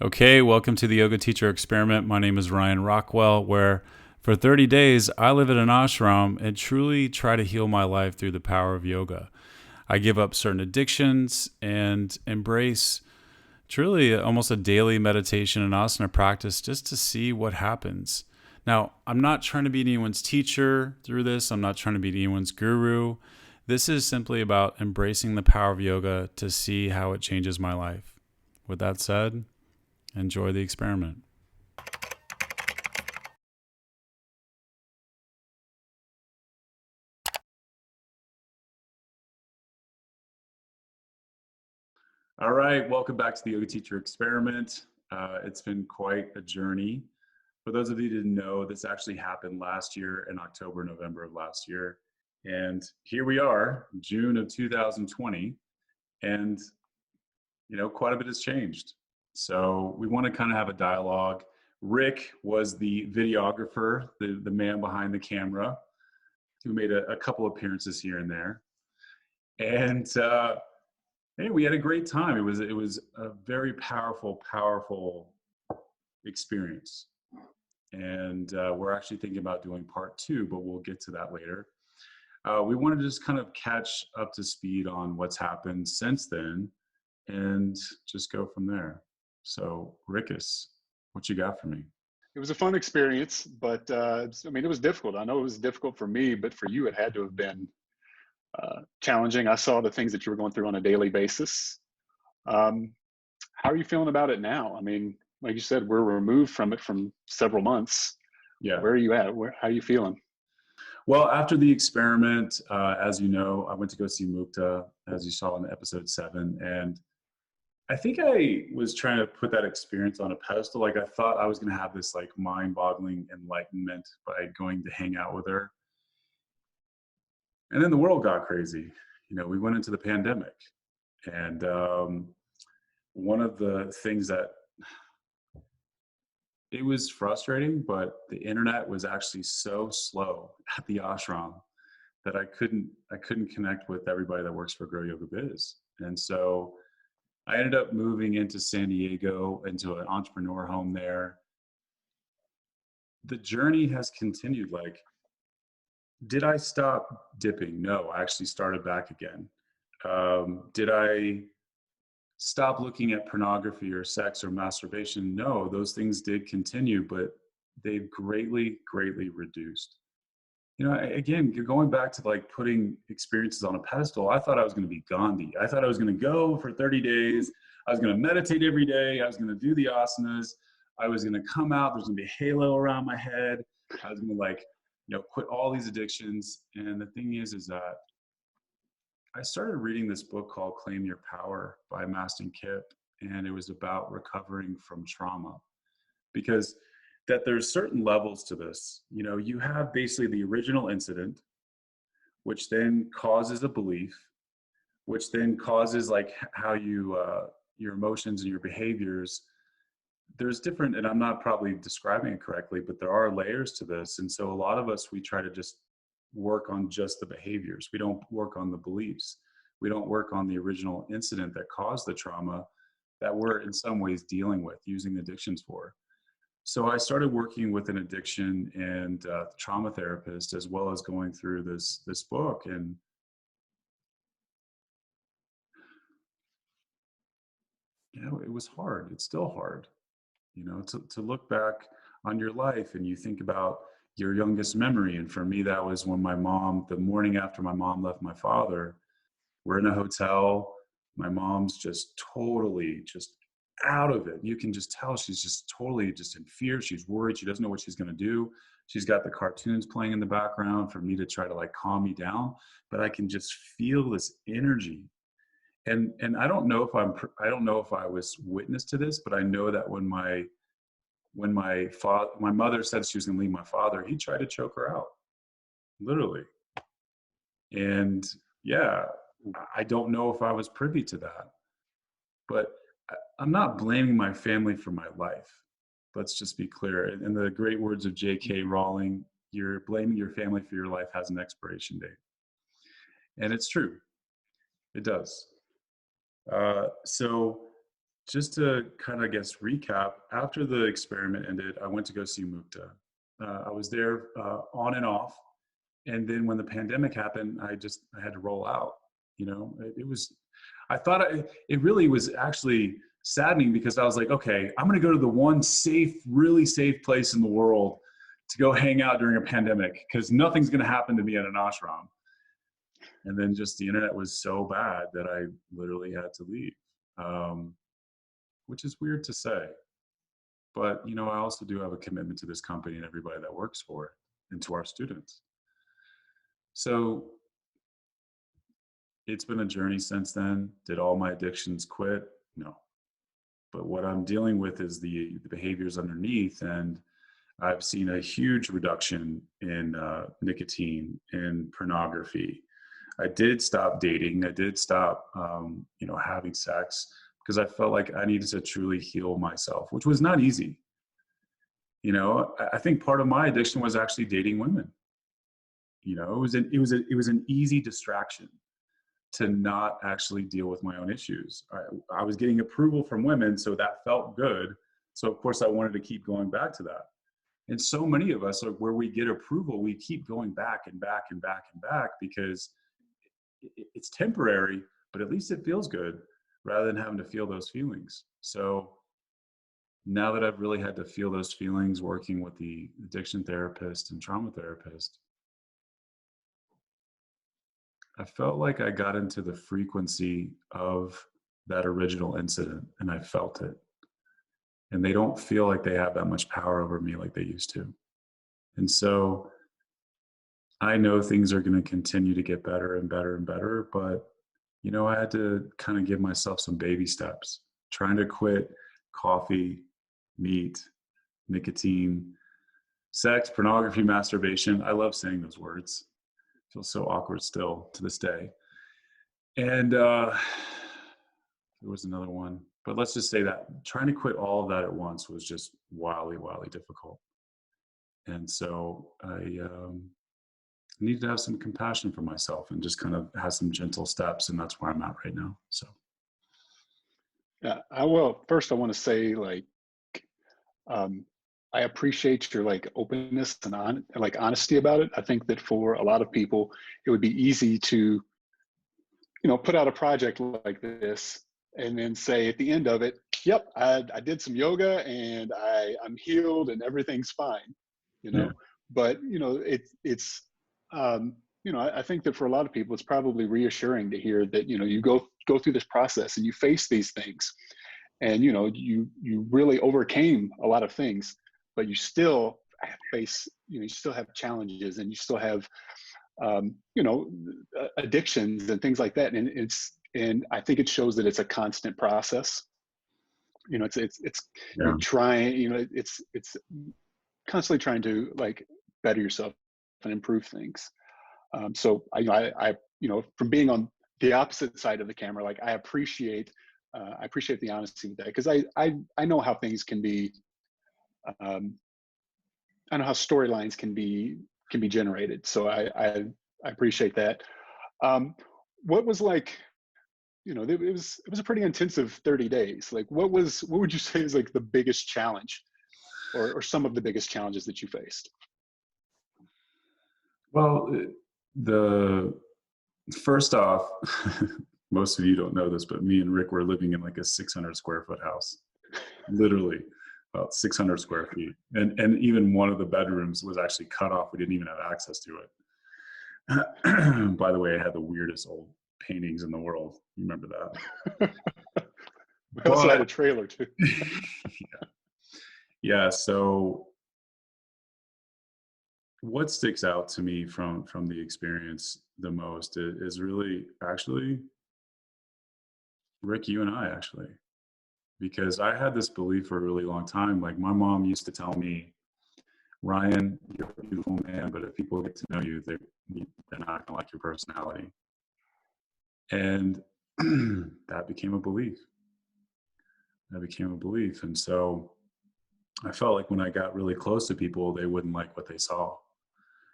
Okay, welcome to the Yoga Teacher Experiment. My name is Ryan Rockwell, where for 30 days I live at an ashram and truly try to heal my life through the power of yoga. I give up certain addictions and embrace truly almost a daily meditation and asana practice just to see what happens. Now, I'm not trying to be anyone's teacher through this, I'm not trying to be anyone's guru. This is simply about embracing the power of yoga to see how it changes my life. With that said, enjoy the experiment. All right, welcome back to the Yoga Teacher Experiment. It's been quite a journey. For those of you who didn't know, this actually happened last year in October, November of last year. And here we are, June of 2020, and quite a bit has changed. So we want to kind of have a dialogue. Rick was the videographer, the man behind the camera, who made a couple appearances here and there. And hey, we had a great time. It was a very powerful experience, and we're actually thinking about doing part two, but we'll get to that later. We wanted to just kind of catch up to speed on what's happened since then, and just go from there. So, Rickus, what you got for me? It was a fun experience, but it was difficult. I know it was difficult for me, but for you, it had to have been challenging. I saw the things that you were going through on a daily basis. Um, how are you feeling about it now? I mean, like you said, we're removed from it from several months. Yeah. Where are you at? How are you feeling? Well, after the experiment, as you know, I went to go see Mukta, as you saw in episode 7, and I think I was trying to put that experience on a pedestal. Like I thought I was going to have this like mind-boggling enlightenment by going to hang out with her. And then the world got crazy. We went into the pandemic. And one of the things that it was frustrating, but the internet was actually so slow at the ashram that I couldn't connect with everybody that works for Grow Yoga Biz. And so I ended up moving into San Diego into an entrepreneur home there. The journey has continued. Like, did I stop dipping? No, I actually started back again. Did I stop looking at pornography or sex or masturbation? No, those things did continue, but they've greatly reduced. Again, you're going back to like putting experiences on a pedestal. I thought I was going to be Gandhi. I thought I was going to go for 30 days. I was going to meditate every day. I was going to do the asanas. I was going to come out. There's going to be a halo around my head. I was going to quit all these addictions. And the thing is that I started reading this book called Claim Your Power by Mastin Kipp, and it was about recovering from trauma. Because that there's certain levels to this. You have basically the original incident, which then causes a belief, which then causes like how you your emotions and your behaviors. There's different, and I'm not probably describing it correctly, but there are layers to this. And so a lot of us, we try to just work on just the behaviors. We don't work on the beliefs. We don't work on the original incident that caused the trauma that we're in some ways dealing with using addictions for. So I started working with an addiction and trauma therapist, as well as going through this book. And it was hard. It's still hard, to look back on your life and you think about your youngest memory. And for me, that was when the morning after my mom left my father, we're in a hotel. My mom's just totally just out of it. You can just tell she's just totally just in fear. She's worried. She doesn't know what she's going to do. She's got the cartoons playing in the background for me to try to like calm me down, but I can just feel this energy. And I don't know if I was witness to this, but I know that when my mother said she was going to leave my father, he tried to choke her out, literally. And yeah, I don't know if I was privy to that, but I'm not blaming my family for my life. Let's just be clear. In the great words of J.K. Rowling, you're blaming your family for your life has an expiration date. And it's true. It does. So just to kind of, I guess, recap, after the experiment ended, I went to go see Mukta. I was there on and off. And then when the pandemic happened, I had to roll out. It was, I thought it really was actually saddening, because I was like, okay, I'm going to go to the one safe, really safe place in the world to go hang out during a pandemic, because nothing's going to happen to me at an ashram. And then just the internet was so bad that I literally had to leave, which is weird to say. But, I also do have a commitment to this company and everybody that works for it, and to our students. So it's been a journey since then. Did all my addictions quit? No. But what I'm dealing with is the behaviors underneath. And I've seen a huge reduction in nicotine, in pornography. I did stop dating. I did stop, having sex, because I felt like I needed to truly heal myself, which was not easy. I think part of my addiction was actually dating women. It was an easy distraction to not actually deal with my own issues. I was getting approval from women, so that felt good. So of course I wanted to keep going back to that. And so many of us, where we get approval, we keep going back and back and back and back, because it's temporary, but at least it feels good, rather than having to feel those feelings. So now that I've really had to feel those feelings working with the addiction therapist and trauma therapist, I felt like I got into the frequency of that original incident, and I felt it. And they don't feel like they have that much power over me like they used to. And so I know things are going to continue to get better and better and better, but I had to kind of give myself some baby steps, trying to quit coffee, meat, nicotine, sex, pornography, masturbation. I love saying those words. It feels so awkward still to this day. And there was another one, but let's just say that trying to quit all of that at once was just wildly, wildly difficult. And so I needed to have some compassion for myself and just kind of have some gentle steps. And that's where I'm at right now. So. Yeah, first I want to say, I appreciate your openness and honesty about it. I think that for a lot of people, it would be easy to, put out a project like this and then say at the end of it, yep, I did some yoga and I'm healed and everything's fine, Yeah. But I think that for a lot of people, it's probably reassuring to hear that, you go through this process and you face these things, and you really overcame a lot of things, but you still face, you still have challenges, and you still have addictions and things like that. And I think it shows that it's a constant process. It's Yeah. trying, it's constantly trying to better yourself and improve things. So I from being on the opposite side of the camera, I appreciate the honesty with that, because I know how things can be. I know how storylines can be generated. So I appreciate that. What was it was a pretty intensive 30 days. What would you say is the biggest challenge, or some of the biggest challenges that you faced? Well, the first off, most of you don't know this, but me and Rick were living in a 600 square foot house, literally about 600 square feet. And even one of the bedrooms was actually cut off. We didn't even have access to it. By the way, it had the weirdest old paintings in the world. You remember that? We also had a trailer too. Yeah. So what sticks out to me from the experience the most is really actually Rick, you and I actually, because I had this belief for a really long time. My mom used to tell me, Ryan, you're a beautiful man, but if people get to know you, they're not gonna like your personality. And that became a belief. And so I felt like when I got really close to people, they wouldn't like what they saw.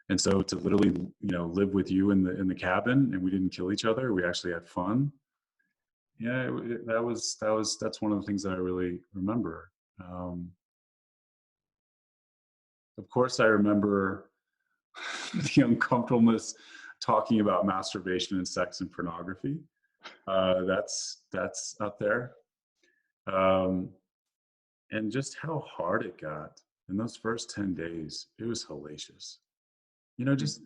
And so to literally, live with you in the cabin, and we didn't kill each other, we actually had fun. Yeah, that's one of the things that I really remember. Um, of course, I remember the uncomfortableness talking about masturbation and sex and pornography. That's up there, um, and just how hard it got in those first 10 days. It was hellacious. Just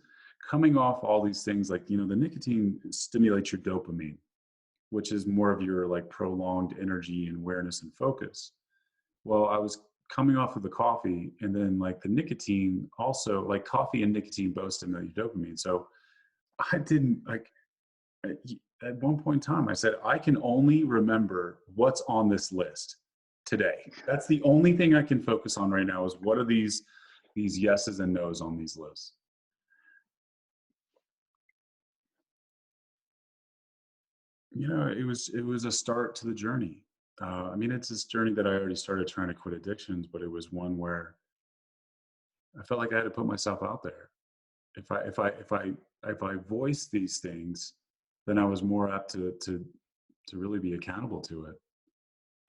coming off all these things, like the nicotine stimulates your dopamine, which is more of your like prolonged energy and awareness and focus. Well, I was coming off of the coffee, and then like the nicotine also, like coffee and nicotine both stimulate your dopamine. So I didn't like at at one point in time, I said, I can only remember what's on this list today. That's the only thing I can focus on right now is what are these yeses and nos on these lists. It was a start to the journey. I mean, it's this journey that I already started trying to quit addictions, but it was one where I felt like I had to put myself out there. If I voice these things, then I was more apt to really be accountable to it.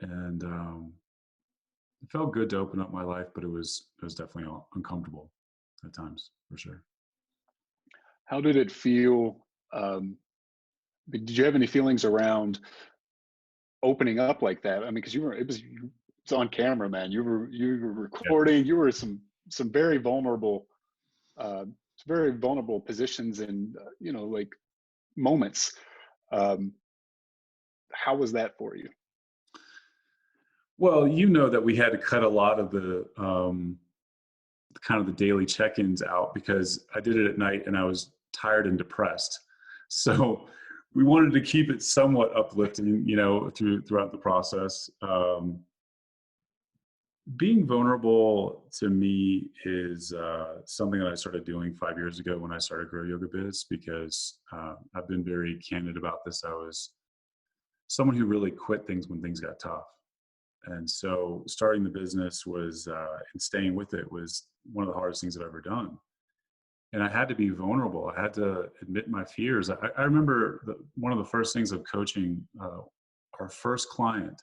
And it felt good to open up my life, but it was definitely uncomfortable at times for sure. How did it feel? Um, did you have any feelings around opening up like that? I mean, because it's on camera, man. You were Yeah. recording. You were some very vulnerable, uh, very vulnerable positions and like moments. Um, how was that for you? Well, that we had to cut a lot of the kind of the daily check-ins out because I did it at night and I was tired and depressed. So we wanted to keep it somewhat uplifting, throughout the process. Being vulnerable to me is something that I started doing 5 years ago when I started Grow Yoga Biz because I've been very candid about this. I was someone who really quit things when things got tough. And so starting the business was, and staying with it was one of the hardest things I've ever done. And I had to be vulnerable. I had to admit my fears. I remember one of the first things of coaching our first client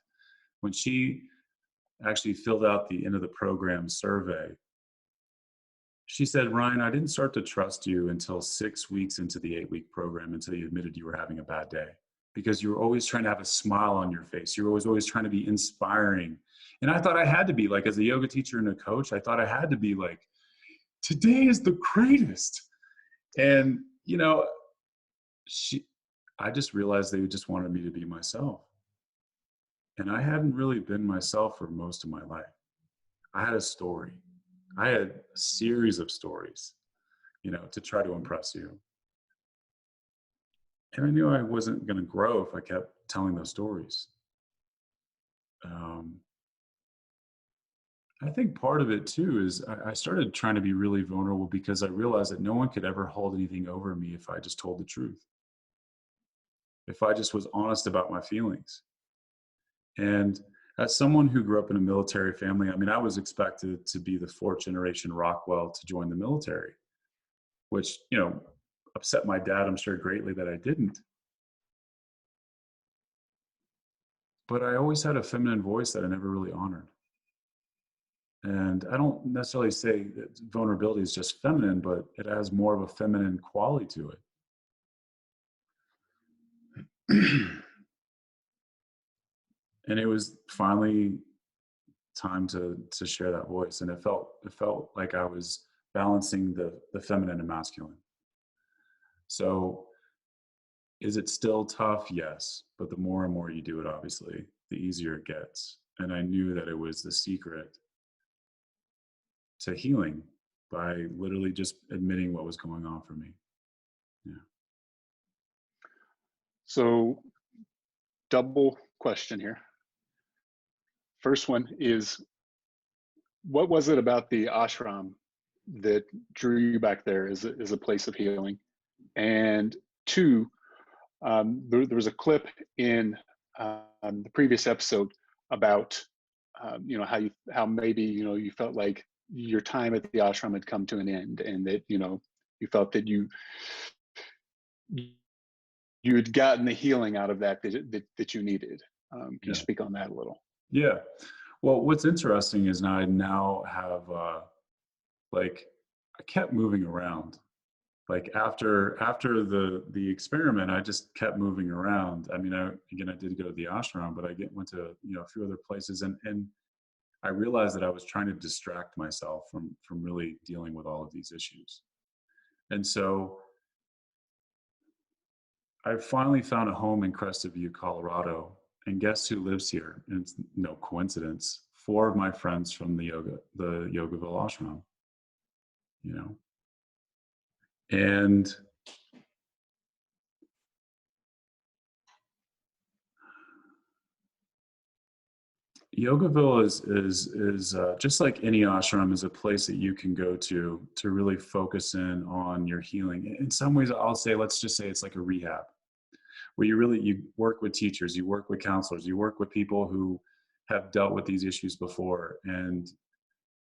when she actually filled out the end of the program survey. She said, Ryan, I didn't start to trust you until 6 weeks into the 8-week program until you admitted you were having a bad day because you were always trying to have a smile on your face. You were always trying to be inspiring. And I thought I had to be like, as a yoga teacher and a coach, I thought I had to be like, today is the greatest. And, she, I just realized they just wanted me to be myself. And I hadn't really been myself for most of my life. I had a story. I had a series of stories, to try to impress you. And I knew I wasn't going to grow if I kept telling those stories. Um, I think part of it too is I started trying to be really vulnerable because I realized that no one could ever hold anything over me if I just told the truth, if I just was honest about my feelings. And as someone who grew up in a military family, I mean, I was expected to be the fourth generation Rockwell to join the military, which, upset my dad, I'm sure, greatly that I didn't. But I always had a feminine voice that I never really honored. And I don't necessarily say that vulnerability is just feminine, but it has more of a feminine quality to it. And it was finally time to share that voice. And it felt like I was balancing the feminine and masculine. So is it still tough? Yes. But the more and more you do it, obviously, the easier it gets. And I knew that it was the secret to healing by literally just admitting what was going on for me. Yeah. So, double question here. First one is, what was it about the ashram that drew you back there as a place of healing? And two, there was a clip in the previous episode about how maybe you felt like your time at the ashram had come to an end, and that you felt that you had gotten the healing out of that you needed. Can you Yeah. speak on that a little? Yeah. Well, what's interesting is now I now have like I kept moving around. Like after the experiment, I just kept moving around. I mean, I did go to the ashram, but went to a few other places, and I realized that I was trying to distract myself from really dealing with all of these issues. And so I finally found a home in Crested View, Colorado. And guess who lives here? And it's no coincidence. Four of my friends from the Yogaville ashram, you know. And Yogaville is just like any ashram, is a place that you can go to really focus in on your healing. In some ways, I'll say, let's just say it's like a rehab, where you work with teachers, you work with counselors, you work with people who have dealt with these issues before, and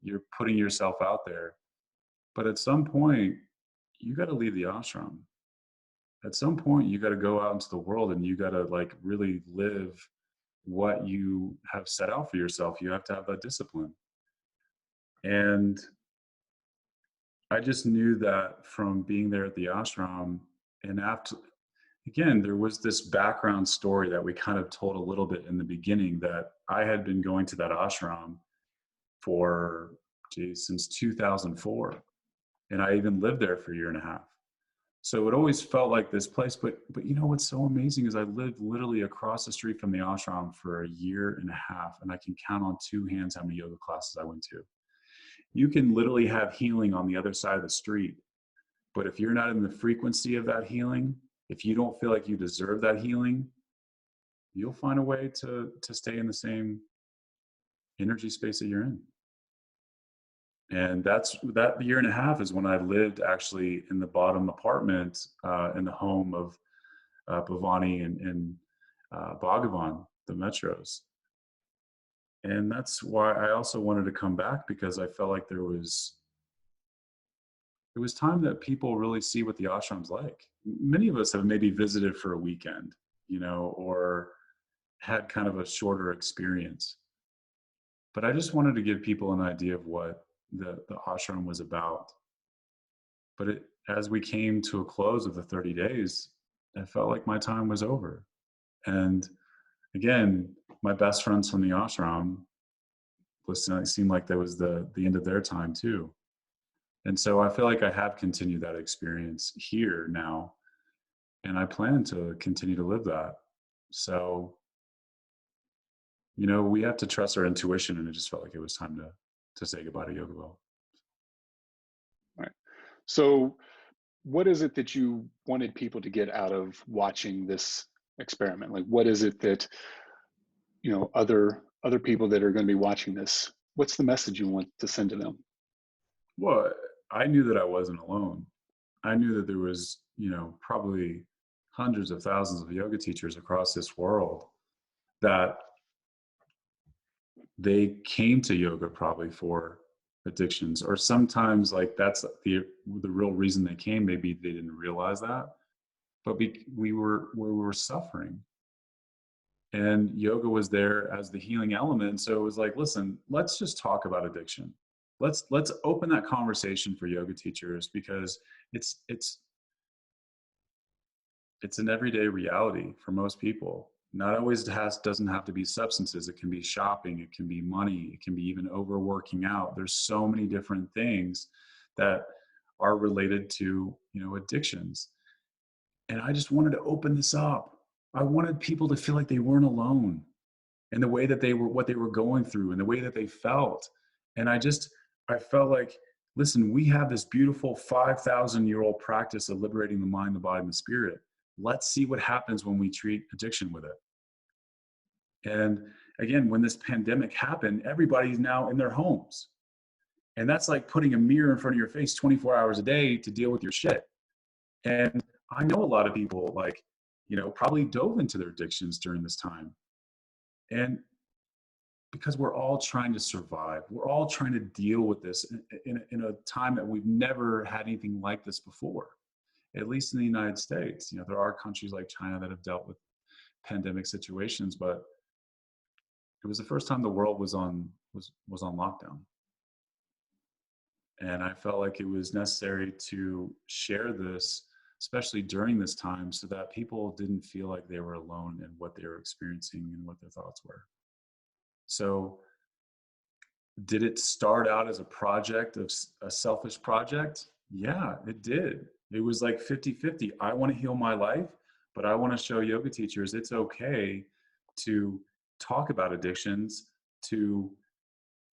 you're putting yourself out there. But at some point, you got to leave the ashram. At some point, you got to go out into the world, and you got to like really live what you have set out for yourself. You have to have that discipline. And I just knew that from being there at the ashram, and after, again, there was this background story that we kind of told a little bit in the beginning, that I had been going to that ashram for, since 2004. And I even lived there for a year and a half. So it always felt like this place, but you know what's so amazing is I lived literally across the street from the ashram for a year and a half, and I can count on two hands how many yoga classes I went to. You can literally have healing on the other side of the street, but if you're not in the frequency of that healing, if you don't feel like you deserve that healing, you'll find a way to stay in the same energy space that you're in. And that year and a half is when I lived actually in the bottom apartment in the home of Bhavani and Bhagavan, the Metros. And that's why I also wanted to come back, because I felt like it was time that people really see what the ashram's like. Many of us have maybe visited for a weekend, or had kind of a shorter experience. But I just wanted to give people an idea of what the ashram was about. But as we came to a close of the 30 days, I felt like my time was over. And again, my best friends from the ashram, it seemed like that was the end of their time too. And so I feel like I have continued that experience here now, and I plan to continue to live that. So, we have to trust our intuition, and it just felt like it was time to say goodbye to Yogaville. Right. So, what is it that you wanted people to get out of watching this experiment? Like, what is it that other people that are going to be watching this? What's the message you want to send to them? Well, I knew that I wasn't alone. I knew that there was, probably hundreds of thousands of yoga teachers across this world that they came to yoga probably for addictions, or sometimes like that's the real reason they came. Maybe they didn't realize that, but we were suffering, and yoga was there as the healing element. So it was like, listen, let's just talk about addiction. Let's open that conversation for yoga teachers, because it's an everyday reality for most people. Not always doesn't have to be substances. It can be shopping. It can be money. It can be even overworking out. There's so many different things that are related to, addictions. And I just wanted to open this up. I wanted people to feel like they weren't alone in the way that what they were going through, and the way that they felt. And I felt like, listen, we have this beautiful 5,000-year-old practice of liberating the mind, the body, and the spirit. Let's see what happens when we treat addiction with it. And again, when this pandemic happened, everybody's now in their homes. And that's like putting a mirror in front of your face 24 hours a day to deal with your shit. And I know a lot of people probably dove into their addictions during this time. And because we're all trying to survive, we're all trying to deal with this in a time that we've never had anything like this before. at least in the United States. You know, there are countries like China that have dealt with pandemic situations, but it was the first time the world was on lockdown. And I felt like it was necessary to share this, especially during this time, so that people didn't feel like they were alone in what they were experiencing and what their thoughts were. So, did it start out as a project, of a selfish project? Yeah, it did. It was like 50-50. I want to heal my life, but I want to show yoga teachers it's okay to talk about addictions, to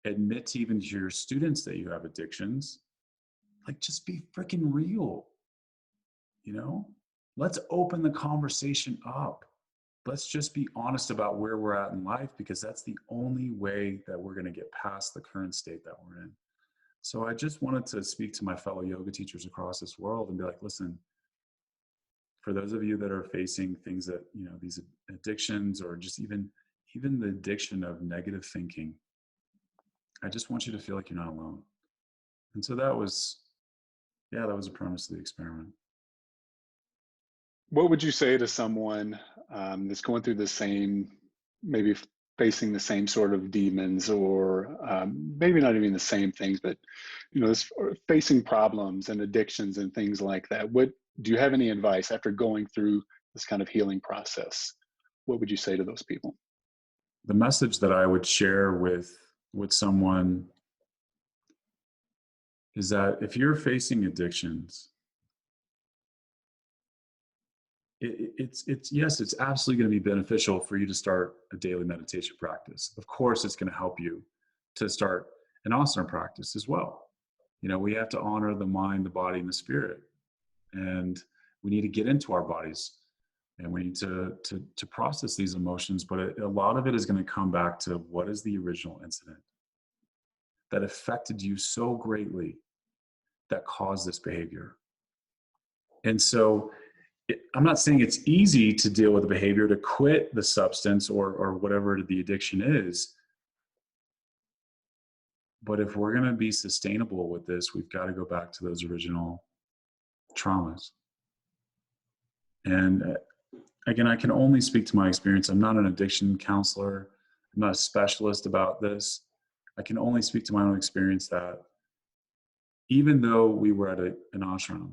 admit to even to your students that you have addictions. Like, just be freaking real, you know? Let's open the conversation up. Let's just be honest about where we're at in life, because that's the only way that we're going to get past the current state that we're in. So I just wanted to speak to my fellow yoga teachers across this world and be like, listen, for those of you that are facing things that, you know, these addictions, or just even the addiction of negative thinking, I just want you to feel like you're not alone. And so that was a premise of the experiment. What would you say to someone that's going through the same, maybe facing the same sort of demons, or maybe not even the same things, but facing problems and addictions and things like that? What do you have any advice after going through this kind of healing process? What would you say to those people? The message that I would share with someone is that if you're facing addictions, it's yes, it's absolutely going to be beneficial for you to start a daily meditation practice. Of course, it's going to help you to start an asana practice as well. You know, we have to honor the mind, the body, and the spirit, and we need to get into our bodies, and we need to process these emotions. But a lot of it is going to come back to, what is the original incident that affected you so greatly that caused this behavior? And so I'm not saying it's easy to deal with the behavior, to quit the substance or whatever the addiction is. But if we're going to be sustainable with this, we've got to go back to those original traumas. And again, I can only speak to my experience. I'm not an addiction counselor. I'm not a specialist about this. I can only speak to my own experience, that even though we were at an ashram,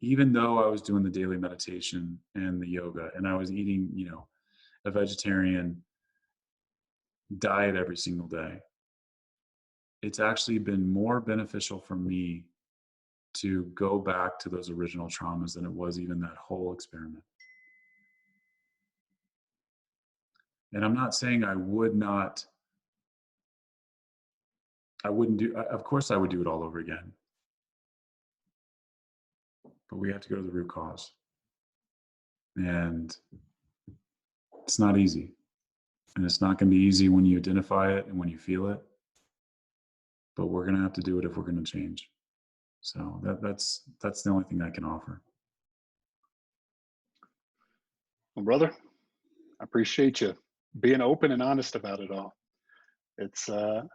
even though I was doing the daily meditation and the yoga, and I was eating, you know, a vegetarian diet every single day, it's actually been more beneficial for me to go back to those original traumas than it was even that whole experiment. And I'm not saying I wouldn't do, of course I would do it all over again. But we have to go to the root cause. And it's not easy. And it's not going to be easy when you identify it and when you feel it. But we're going to have to do it if we're going to change. So that's the only thing I can offer. Well, brother, I appreciate you being open and honest about it all. It's, it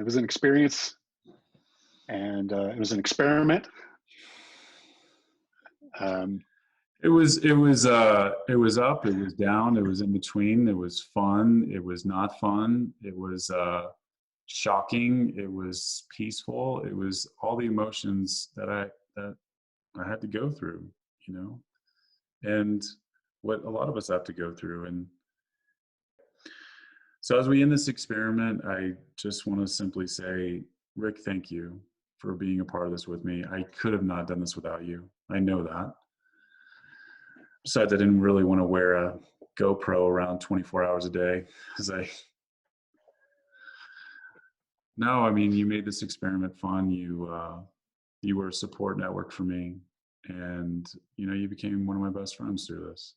was an experience, and it was an experiment. It was up, it was down, it was in between. It was fun, it was not fun, it was shocking, it was peaceful, it was all the emotions that I had to go through, you know, and what a lot of us have to go through. And so as we end this experiment, I just want to simply say, Rick, thank you for being a part of this with me. I could have not done this without you. I know that. Besides, I didn't really want to wear a GoPro around 24 hours a day. No, I mean, you made this experiment fun. You were a support network for me, and you know, you became one of my best friends through this.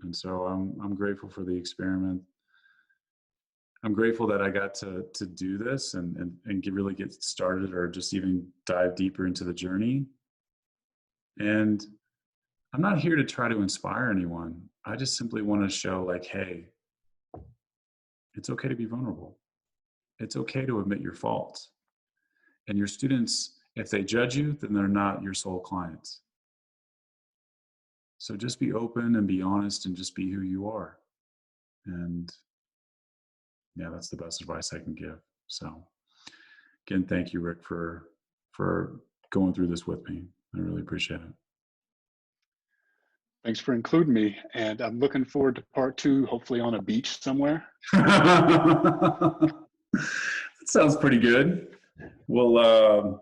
And so I'm grateful for the experiment. I'm grateful that I got to do this and really get started, or just even dive deeper into the journey. And I'm not here to try to inspire anyone. I just simply want to show, like, hey, it's okay to be vulnerable. It's okay to admit your faults. And your students If they judge you, then they're not your soul clients. So just be open and be honest and just be who you are. And yeah, that's the best advice I can give. So again, thank you, Rick, for going through this with me. I really appreciate it. Thanks for including me. And I'm looking forward to part 2, hopefully on a beach somewhere. That sounds pretty good. We'll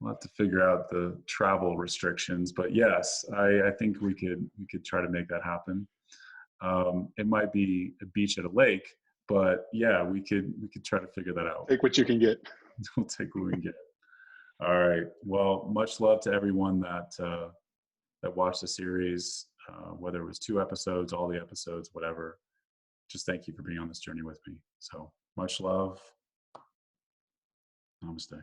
have to figure out the travel restrictions, but yes, I think we could try to make that happen. It might be a beach at a lake, but yeah, we could try to figure that out. Take what you can get. We'll take what we can get. All right. Well, much love to everyone that watched the series, whether it was 2 episodes, all the episodes, whatever. Just thank you for being on this journey with me. So much love. Namaste.